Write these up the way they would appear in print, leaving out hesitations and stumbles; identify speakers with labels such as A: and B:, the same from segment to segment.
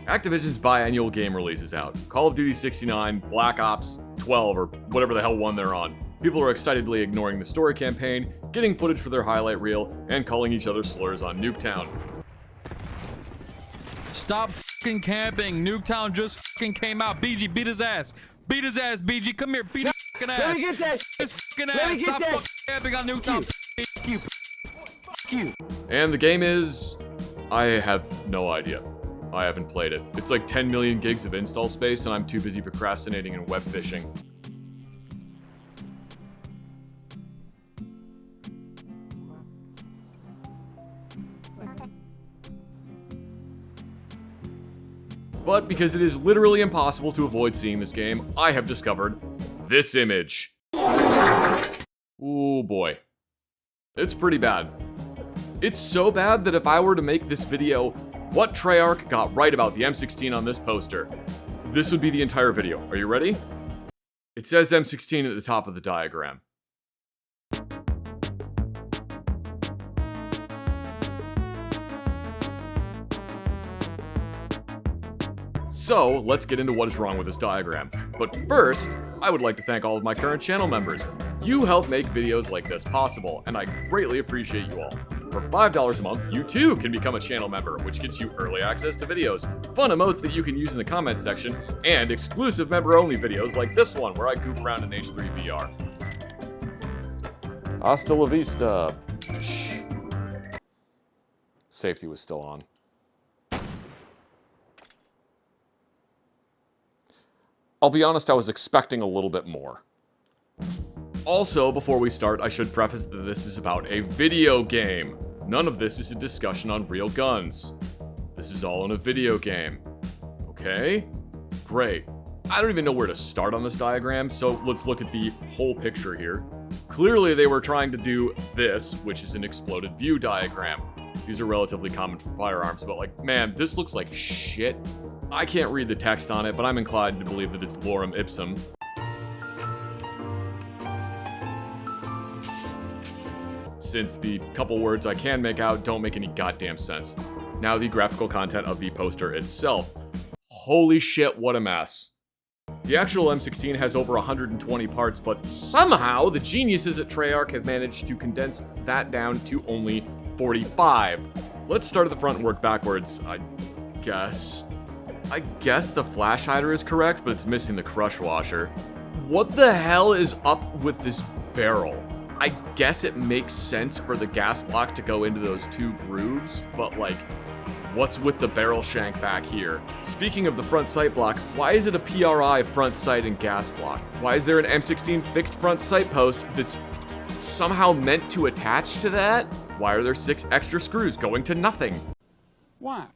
A: Activision's biannual game release is out. Call of Duty 69, Black Ops 12, or whatever the hell one they're on. People are excitedly ignoring the story campaign, getting footage for their highlight reel, and calling each other slurs on Nuketown.
B: Stop fucking camping. Nuketown just fucking came out. BG, beat his ass. Beat his ass, BG. Come here, beat his fucking ass.
C: Let me get that
B: His fucking
C: Let me
B: ass.
C: get
B: Stop
C: that
B: fucking camping on Nuketown.
C: Fuck you. Fuck you.
A: And the game is... I have no idea. I haven't played it. It's like 10 million gigs of install space, and I'm too busy procrastinating and web fishing. But because it is literally impossible to avoid seeing this game, I have discovered this image. Ooh boy. It's pretty bad. It's so bad that if I were to make this video, what Treyarch got right about the M16 on this poster, this would be the entire video. Are you ready? It says M16 at the top of the diagram. So, let's get into what is wrong with this diagram. But first, I would like to thank all of my current channel members. You help make videos like this possible, and I greatly appreciate you all. For $5 a month, you too can become a channel member, which gets you early access to videos, fun emotes that you can use in the comment section, and exclusive member-only videos like this one, where I goof around in H3 VR. Hasta la vista. Shh. Safety was still on. I'll be honest, I was expecting a little bit more. Also, before we start, I should preface that this is about a video game. None of this is a discussion on real guns. This is all in a video game. Okay? Great. I don't even know where to start on this diagram, so let's look at the whole picture here. Clearly, they were trying to do this, which is an exploded view diagram. These are relatively common for firearms, but like, man, this looks like shit. I can't read the text on it, but I'm inclined to believe that it's lorem ipsum. Since the couple words I can make out don't make any goddamn sense. Now the graphical content of the poster itself. Holy shit, what a mess. The actual M16 has over 120 parts, but somehow the geniuses at Treyarch have managed to condense that down to only 45. Let's start at the front and work backwards, I guess. I guess the flash hider is correct, but it's missing the crush washer. What the hell is up with this barrel? I guess it makes sense for the gas block to go into those two grooves, but like, what's with the barrel shank back here? Speaking of the front sight block, why is it a PRI front sight and gas block? Why is there an M16 fixed front sight post that's somehow meant to attach to that? Why are there 6 extra screws going to nothing?
C: Why?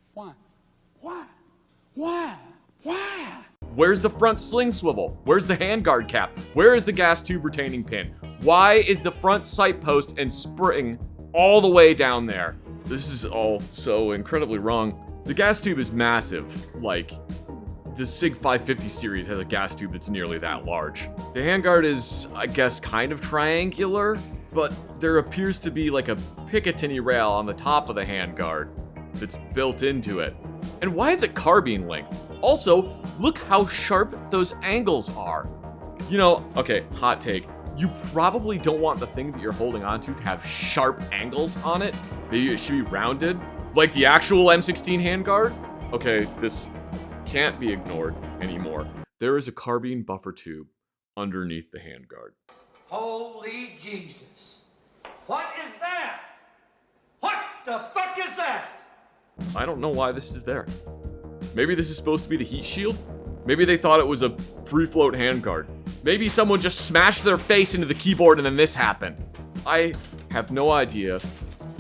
A: Where's the front sling swivel? Where's the handguard cap? Where is the gas tube retaining pin? Why is the front sight post and spring all the way down there? This is all so incredibly wrong. The gas tube is massive. Like, the SIG 550 series has a gas tube that's nearly that large. The handguard is, I guess, kind of triangular, but there appears to be like a Picatinny rail on the top of the handguard that's built into it. And why is it carbine length? Also, look how sharp those angles are. You know, okay, hot take. You probably don't want the thing that you're holding onto to have sharp angles on it. Maybe it should be rounded, like the actual M16 handguard. Okay, this can't be ignored anymore. There is a carbine buffer tube underneath the handguard.
D: Holy Jesus. What is that? What the fuck is that?
A: I don't know why this is there. Maybe this is supposed to be the heat shield? Maybe they thought it was a free float handguard. Maybe someone just smashed their face into the keyboard and then this happened. I have no idea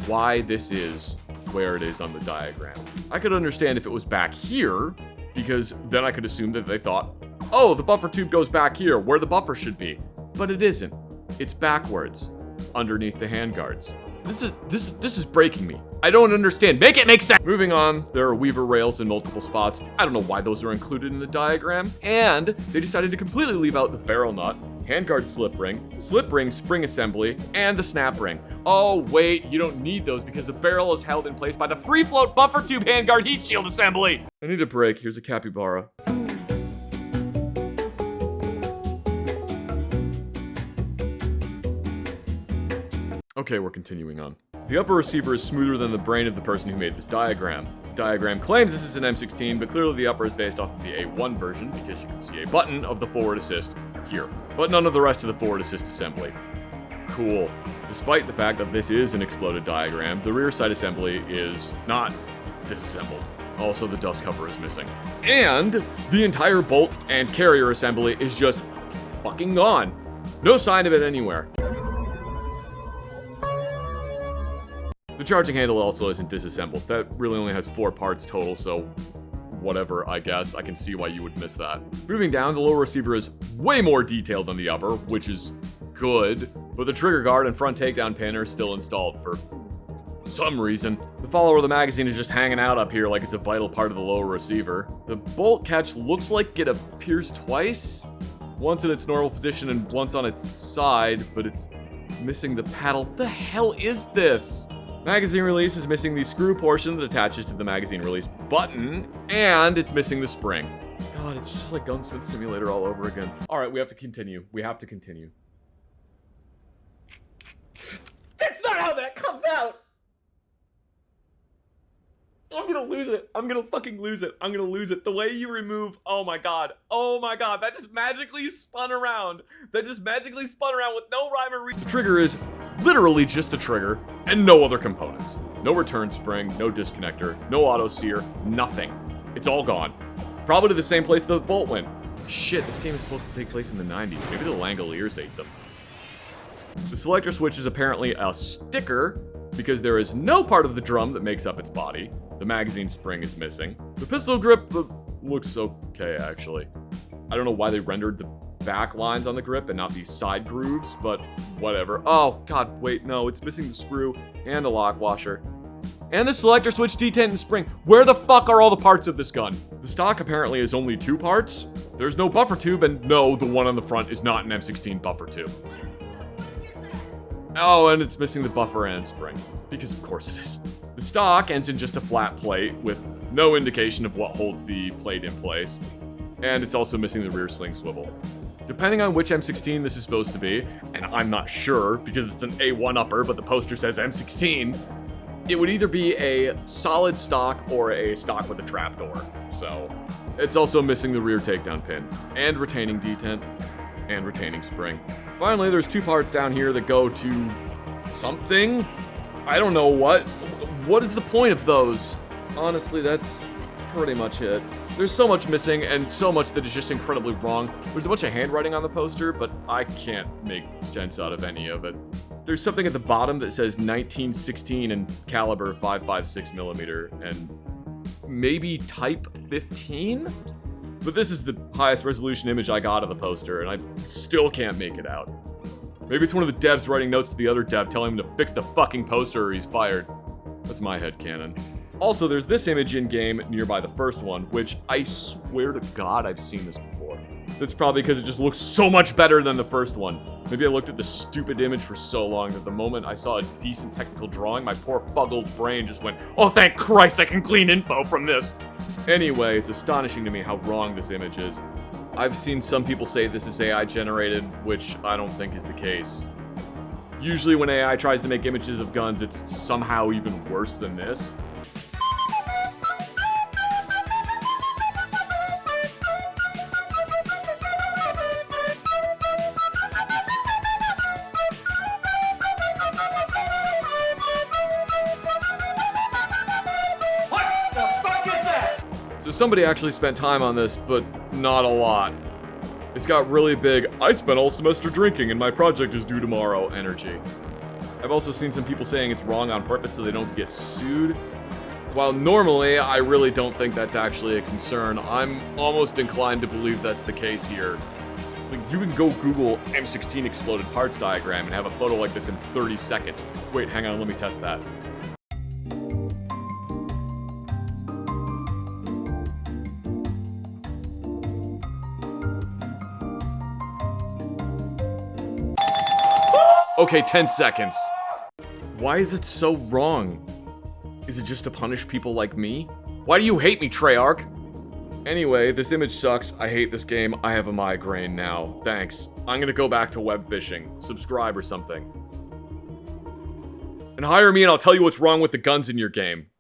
A: why this is where it is on the diagram. I could understand if it was back here, because then I could assume that they thought, oh, the buffer tube goes back here, where the buffer should be. But it isn't. It's backwards, underneath the handguards. This is breaking me. I don't understand. Make it make sense! Moving on, there are weaver rails in multiple spots. I don't know why those are included in the diagram. And they decided to completely leave out the barrel nut, handguard slip ring spring assembly, and the snap ring. Oh wait, you don't need those because the barrel is held in place by the free float buffer tube handguard heat shield assembly. I need a break. Here's a capybara. Okay, we're continuing on. The upper receiver is smoother than the brain of the person who made this diagram. The diagram claims this is an M16, but clearly the upper is based off of the A1 version because you can see a button of the forward assist here, but none of the rest of the forward assist assembly. Cool. Despite the fact that this is an exploded diagram, the rear side assembly is not disassembled. Also, the dust cover is missing. And the entire bolt and carrier assembly is just fucking gone. No sign of it anywhere. The charging handle also isn't disassembled. That really only has 4 parts total, so whatever, I guess. I can see why you would miss that. Moving down, the lower receiver is way more detailed than the upper, which is good, but the trigger guard and front takedown pin are still installed for some reason. The follower of the magazine is just hanging out up here like it's a vital part of the lower receiver. The bolt catch looks like it appears twice, once in its normal position and once on its side, but it's missing the paddle. What the hell is this? Magazine release is missing the screw portion that attaches to the magazine release button, and it's missing the spring. God, it's just like Gunsmith Simulator all over again. All right, we have to continue. That's not how that comes out! I'm gonna lose it. I'm gonna fucking lose it. I'm gonna lose it. The way you remove, oh my god, that just magically spun around. With no rhyme or reason. The trigger is literally just the trigger and no other components. No return spring, no disconnector, no auto sear, nothing. It's all gone. Probably to the same place the bolt went. Shit, this game is supposed to take place in the 90s. Maybe the Langoliers ate them. The selector switch is apparently a sticker because there is no part of the drum that makes up its body. The magazine spring is missing. The pistol grip looks okay, actually. I don't know why they rendered the back lines on the grip and not the side grooves, but whatever. Oh, god, wait, no, it's missing the screw and the lock washer. And the selector switch, detent, and spring. Where the fuck are all the parts of this gun? The stock apparently is only 2 parts. There's no buffer tube, and no, the one on the front is not an M16 buffer tube. Oh, and it's missing the buffer and spring. Because of course it is. The stock ends in just a flat plate with no indication of what holds the plate in place. And it's also missing the rear sling swivel. Depending on which M16 this is supposed to be, and I'm not sure because it's an A1 upper, but the poster says M16, it would either be a solid stock or a stock with a trapdoor. So, it's also missing the rear takedown pin, and retaining detent, and retaining spring. Finally, there's 2 parts down here that go to something. I don't know what. What is the point of those? Honestly, that's pretty much it. There's so much missing and so much that is just incredibly wrong. There's a bunch of handwriting on the poster, but I can't make sense out of any of it. There's something at the bottom that says 1916 and caliber 5.56 millimeter and maybe type 15? But this is the highest resolution image I got of the poster, and I still can't make it out. Maybe it's one of the devs writing notes to the other dev telling him to fix the fucking poster or he's fired. That's my headcanon. Also, there's this image in-game nearby the first one, which I swear to God I've seen this before. That's probably because it just looks so much better than the first one. Maybe I looked at the stupid image for so long that the moment I saw a decent technical drawing, my poor fuggled brain just went, oh thank Christ I can glean info from this! Anyway, it's astonishing to me how wrong this image is. I've seen some people say this is AI generated, which I don't think is the case. Usually when AI tries to make images of guns, it's somehow even worse than this. So somebody actually spent time on this, but not a lot. It's got really big, I spent all semester drinking and my project is due tomorrow energy. I've also seen some people saying it's wrong on purpose so they don't get sued. While normally, I really don't think that's actually a concern, I'm almost inclined to believe that's the case here. Like, you can go Google M16 exploded parts diagram and have a photo like this in 30 seconds. Wait, hang on, let me test that. Okay, 10 seconds. Why is it so wrong? Is it just to punish people like me? Why do you hate me, Treyarch? Anyway, this image sucks. I hate this game. I have a migraine now. Thanks. I'm gonna go back to web fishing. Subscribe or something. And hire me and I'll tell you what's wrong with the guns in your game.